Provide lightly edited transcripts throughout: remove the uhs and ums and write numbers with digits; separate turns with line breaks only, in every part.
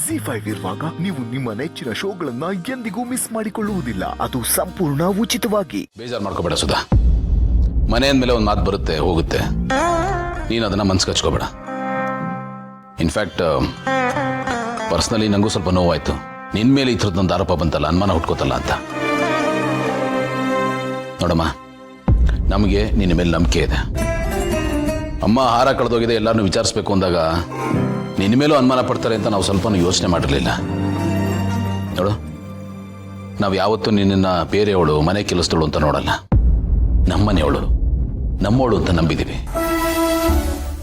ZEE5 ಇರುವಾಗ ನೀವು ನಿಮ್ಮ ನೆಚ್ಚಿನ ಶೋಗಳನ್ನ ಎಂದಿಗೂ ಮಿಸ್ ಮಾಡಿಕೊಳ್ಳುವುದಿಲ್ಲ. ಅದು ಸಂಪೂರ್ಣ ಉಚಿತವಾಗಿ.
ಬೇಜಾರು ಮಾಡ್ಕೋಬೇಡ ಸುಧಾ. ಮನೆ ಅಂದ್ಮೇಲೆ ಒಂದು ಮಾತು ಬರುತ್ತೆ ಹೋಗುತ್ತೆ. ನೀನು ಅದನ್ನ ಮನ್ಸಿಗೆ ಹಚ್ಕೋಬೇಡ. ಇನ್ಫ್ಯಾಕ್ಟ್ ಪರ್ಸ್ನಲಿ ನಂಗೂ ಸ್ವಲ್ಪ ನೋವಾಯ್ತು. ನಿನ್ ಮೇಲೆ ಈ ಥರದ್ದೊಂದು ಆರೋಪ ಬಂತಲ್ಲ, ಅನುಮಾನ ಹುಟ್ಕೋತಲ್ಲ ಅಂತ. ನೋಡಮ್ಮ, ನಮಗೆ ನಿನ್ನ ಮೇಲೆ ನಂಬಿಕೆ ಇದೆ. ಅಮ್ಮ ಆಹಾರ ಕಳೆದೋಗಿದೆ, ಎಲ್ಲರನ್ನೂ ವಿಚಾರಿಸ್ಬೇಕು ಅಂದಾಗ ನಿನ್ನ ಮೇಲೂ ಅನುಮಾನ ಪಡ್ತಾರೆ ಅಂತ ನಾವು ಸ್ವಲ್ಪ ಯೋಚನೆ ಮಾಡಿರಲಿಲ್ಲ. ನೋಡು, ನಾವು ಯಾವತ್ತೂ ನಿನ್ನನ್ನು ಬೇರೆಯವಳು, ಮನೆ ಕೆಲಸದವಳು ಅಂತ ನೋಡಲ್ಲ. ನಮ್ಮನೆಯವಳು, ನಮ್ಮವಳು ಅಂತ ನಂಬಿದ್ದೀವಿ.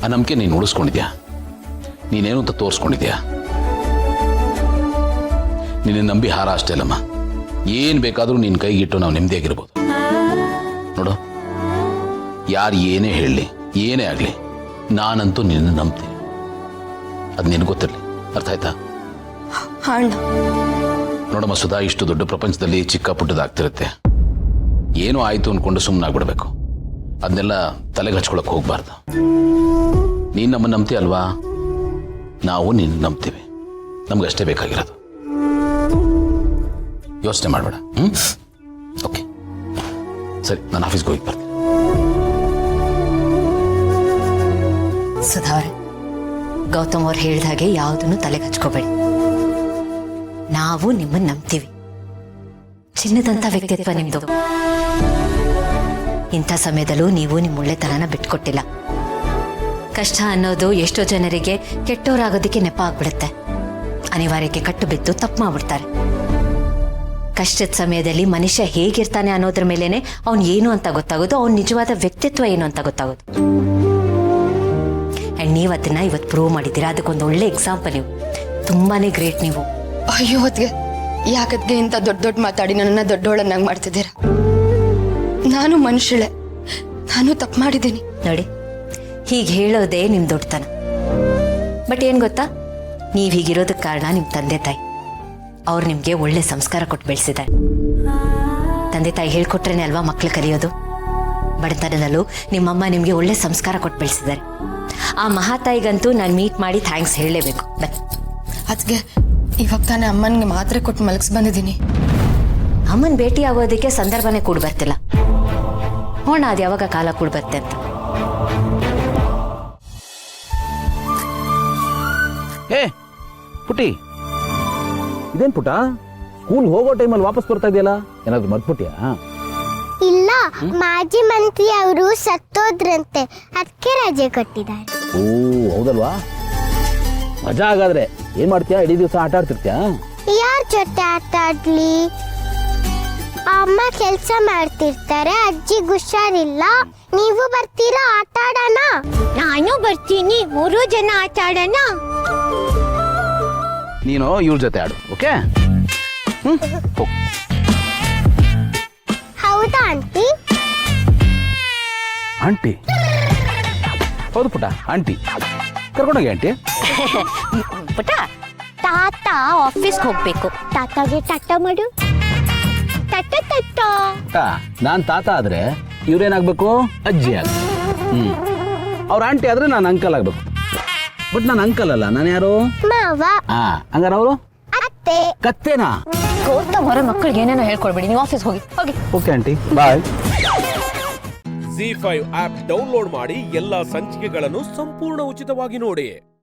ಆ ನಂಬಿಕೆ ನೀನು ಉಳಿಸ್ಕೊಂಡಿದ್ಯಾ? ನೀನೇನು ಅಂತ ತೋರಿಸ್ಕೊಂಡಿದ್ಯಾ? ನಿನ್ನ ನಂಬಿ ಹಾರ ಅಷ್ಟೇ ಅಲ್ಲಮ್ಮ, ಏನು ಬೇಕಾದರೂ ನಿನ್ನ ಕೈಗಿಟ್ಟು ನಾವು ನೆಮ್ಮದಿಯಾಗಿರ್ಬೋದು. ನೋಡು, ಯಾರು ಏನೇ ಹೇಳಲಿ, ಏನೇ ಆಗಲಿ, ನಾನಂತೂ ನಿನ್ನ ನಂಬ್ತೀನಿ. ಅದು ನಿನಗೆ ಗೊತ್ತಿರಲಿ. ಅರ್ಥ ಆಯ್ತಾ? ನೋಡಮ್ಮ ಸುಧಾ, ಇಷ್ಟು ದೊಡ್ಡ ಪ್ರಪಂಚದಲ್ಲಿ ಚಿಕ್ಕ ಪುಟ್ಟದಾಗ್ತಿರುತ್ತೆ. ಏನೋ ಆಯಿತು ಅಂದ್ಕೊಂಡು ಸುಮ್ಮನಾಗ್ಬಿಡ್ಬೇಕು. ಅದನ್ನೆಲ್ಲ ತಲೆಗೆ ಹಚ್ಕೊಳಕ್ಕೆ ಹೋಗ್ಬಾರ್ದು. ನೀನು ನಮ್ಮನ್ನು ನಂಬ್ತೀಯ ಅಲ್ವಾ? ನಾವು ನಿನ್ನ ನಂಬ್ತೀವಿ. ನಮ್ಗಷ್ಟೇ ಬೇಕಾಗಿರೋದು. ಯೋಚನೆ ಮಾಡಬೇಡ. ಓಕೆ, ಸರಿ, ನಾನು ಆಫೀಸ್ಗೆ ಹೋಗಿ ಬರ್ತೀನಿ.
ಸುಧಾ ಅವರೇ, ಗೌತಮ್ ಅವ್ರು ಹೇಳಿದ ಹಾಗೆ ಯಾವುದನ್ನು ತಲೆಗೆ ಹಚ್ಕೋಬೇಡಿ. ನಾವು ನಿಮ್ಮನ್ನು ನಂಬ್ತೀವಿ. ಚಿನ್ನದಂತ ವ್ಯಕ್ತಿತ್ವ ನಿಮ್ದು. ಇಂಥ ಸಮಯದಲ್ಲೂ ನೀವು ನಿಮ್ಮ ಒಳ್ಳೆತನನ ಬಿಟ್ಕೊಟ್ಟಿಲ್ಲ. ಕಷ್ಟ ಅನ್ನೋದು ಎಷ್ಟೋ ಜನರಿಗೆ ಕೆಟ್ಟೋರಾಗೋದಕ್ಕೆ ನೆಪ ಆಗ್ಬಿಡುತ್ತೆ. ಅನಿವಾರ್ಯಕ್ಕೆ ಕಟ್ಟು ಬಿದ್ದು ತಪ್ಪು ಮಾಡ್ಬಿಡ್ತಾರೆ. ಕಷ್ಟದ ಸಮಯದಲ್ಲಿ ಮನುಷ್ಯ ಹೇಗಿರ್ತಾನೆ ಅನ್ನೋದ್ರ ಮೇಲೇನೆ ಅವ್ನು ಏನು ಅಂತ ಗೊತ್ತಾಗೋದು, ಅವ್ನ ನಿಜವಾದ ವ್ಯಕ್ತಿತ್ವ ಏನು ಅಂತ ಗೊತ್ತಾಗೋದು. ಅಂಡ್ ನೀವು ಅದನ್ನ ಇವತ್ತು ಪ್ರೂವ್ ಮಾಡಿದ್ದೀರಾ. ಅದಕ್ಕೊಂದು ಒಳ್ಳೆ ಎಕ್ಸಾಂಪಲ್. ನೀವು ತುಂಬಾನೇ ಗ್ರೇಟ್. ನೀವು
ಅಯ್ಯೋ ಅದ್ಗೆ ಯಾಕದ್ಗೆ ಇಂಥ ದೊಡ್ಡ ದೊಡ್ಡ ಮಾತಾಡಿ ನನ್ನನ್ನು ದೊಡ್ಡವಳನ್ನಾಗಿ ಮಾಡ್ತಿದ್ದೀರಾ? ನಾನು ಮನುಷ್ಯಳೆ, ನಾನು ತಪ್ಪು ಮಾಡಿದ್ದೀನಿ.
ನೋಡಿ, ಹೀಗೆ ಹೇಳೋದೇ ನಿಮ್ಮ ದೊಡ್ಡತನ. ಬಟ್ ಏನು ಗೊತ್ತಾ, ನೀವು ಹೀಗಿರೋದಕ್ಕೆ ಕಾರಣ ನಿಮ್ಮ ತಂದೆ ತಾಯಿ. ಅವ್ರು ನಿಮಗೆ ಒಳ್ಳೆ ಸಂಸ್ಕಾರ ಕೊಟ್ಟು ಬೆಳೆಸಿದ್ದಾರೆ. ತಂದೆ ತಾಯಿ ಹೇಳ್ಕೊಟ್ರೇನೆ ಅಲ್ವಾ ಮಕ್ಕಳು ಕಲಿಯೋದು. ಬಡತನದಲ್ಲೂ ನಿಮ್ಮಮ್ಮ ನಿಮಗೆ ಒಳ್ಳೆ ಸಂಸ್ಕಾರ ಕೊಟ್ಟು ಬೆಳೆಸಿದ್ದಾರೆ. ಆ ಮಹಾತಾಯಿಗಂತೂ ನಾನು ಮೀಟ್ ಮಾಡಿ ಥ್ಯಾಂಕ್ಸ್ ಹೇಳಲೇಬೇಕು.
ಅದಕ್ಕೆ ಇವಾಗ ತಾನೇ ಅಮ್ಮನಿಗೆ ಮಾತ್ರೆ ಕೊಟ್ಟು ಮಲಗಿಸ್ ಬಂದಿದ್ದೀನಿ.
ಅಮ್ಮನ ಭೇಟಿ ಆಗೋದಕ್ಕೆ ಸಂದರ್ಭನೇ ಕೂಡ ಬರ್ತಿಲ್ಲ. ನೋಡ ಅದು ಯಾವಾಗ ಕಾಲ ಕೂಡ ಬರುತ್ತೆ ಅಂತ.
ಏ ಪುಟಿ, ಇದೇನ್ ಪುಟ, ಸ್ಕೂಲ್ ಹೋಗೋ ಟೈಮಲ್ಲಿ ವಾಪಸ್ ಬರ್ತಾ ಇದೆಯಲ್ಲ, ಏನಾದ್ರು ಮರ್ತ್ಬಿಟ್ಯಾ?
ಇಲ್ಲ, ಮಾಜಿ ಮಂತ್ರಿ ಅವರು ಸತ್ತೋದ್ರಂತೆ, ಅದಕ್ಕೆ ರಜೆ ಕೊಟ್ಟಿದ್ದಾರೆ.
ಓ ಹೌದಲ್ವಾ, ಮಜಾ. ಹಾಗಾದ್ರೆ ಏನ್ ಮಾಡ್ತೀಯಾ? ಇಡೀ ದಿವಸ ಆಟ ಆಡ್ತಿರ್ತೀಯಾ?
ಯಾರ ಜೊತೆ ಆಟ ಆಡ್ಲಿ? ಅಮ್ಮ ಕೆಲಸ ಮಾಡ್ತಿರ್ತಾರೆ, ಅಜ್ಜಿಗೆ ಹುಷಾರಿಲ್ಲ. ನೀವು ಬರ್ತೀರಾ ಆಟ ಆಡೋಣ? ನಾನು ಬರ್ತೀನಿ, 3 ಜನ ಆಟ ಆಡೋಣ.
ನೀನು ಇವ್ರ ಜೊತೆ ಆಡು, ಓಕೆ?
ಹೌದಾ ಆಂಟಿ?
ಆಂಟಿ? ಹೌದು ಪುಟ, ಆಂಟಿ ಕರ್ಕೊಂಡೋಗಿ. ಆಂಟಿ
ಪುಟ್ಟ, ತಾತ ಆಫೀಸ್ಗೆ ಹೋಗ್ಬೇಕು.
ತಾತಾಗೆ ಟಾಟ ಮಾಡು. ಟಾಟ ಟಾಟ.
ಪುಟ, ನಾನ್ ತಾತ ಆದ್ರೆ ಇವ್ರೇನಾಗ್ಬೇಕು? ಅಜ್ಜಿ ಆಗ್ಬೇಕು. ಅವ್ರ ಆಂಟಿ ಆದ್ರೆ ನಾನು ಅಂಕಲ್ ಆಗ್ಬೇಕು. ಬಟ್ ನಾನು ಅಂಕಲ್ ಅಲ್ಲ, ನಾನು ಯಾರು?
ಮಾವ.
ಹಂಗಾರ ಅವರು
ಅತ್ತೆ.
ಕತ್ತೇನಾ?
ಗೌತಮ್ ಅವರ ಮಕ್ಕಳಿಗೆ ಏನೇನೋ ಹೇಳ್ಕೊಡ್ಬೇಡಿ. ನೀವು ಆಫೀಸ್ ಹೋಗಿ.
ಓಕೆ ಆಂಟಿ, ಬಾಯ್.
ZEE5 ಆಪ್ ಡೌನ್ಲೋಡ್ ಮಾಡಿ ಎಲ್ಲಾ ಸಂಚಿಕೆಗಳನ್ನು ಸಂಪೂರ್ಣ ಉಚಿತವಾಗಿ ನೋಡಿ.